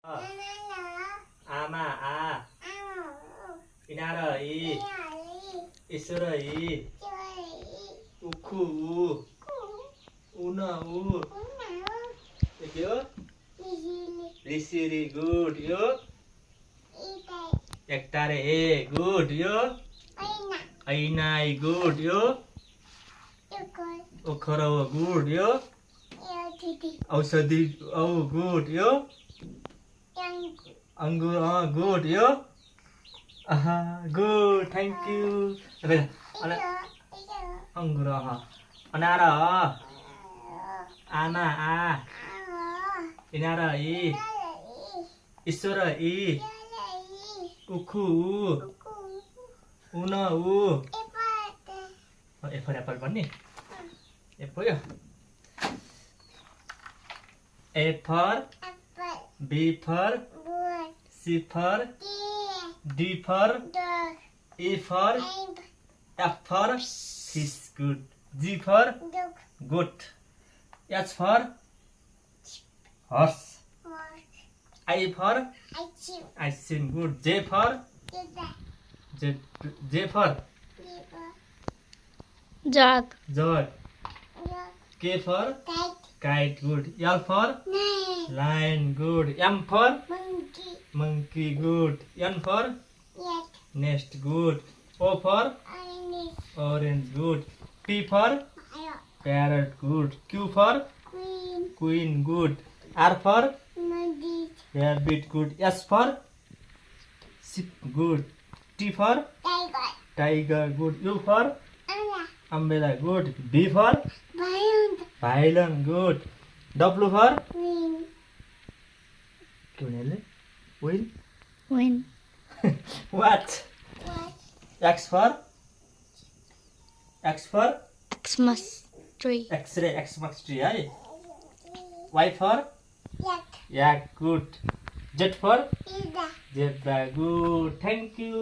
आमा आ इनार इ ईश्वर इ उखु उ उन उ यो लिसिरी गुड यो एकतारे ए गुड यो ऐनाई गुड यो ओखरो गुड यो औषधि औ गुड यो अंगुर गुड यो गुड थैंक यू अंगुर अनार आमा आ इनार इ ईश्वर इ उखु उन उ ए फर एप्पल भन्ने ए भयो A for B for C for D for A for F for fish good G for goat H for horse I for ice cream good J for J for jug K for kite good L for lion good M for monkey good N for nest good O for orange good P for parrot good Q for queen good R for rabbit good S for sheep good T for tiger good U for umbrella good V for violin good W for win what X for Xmas tree X-ray Xmas tree है Y for yak good Z for zebra good thank you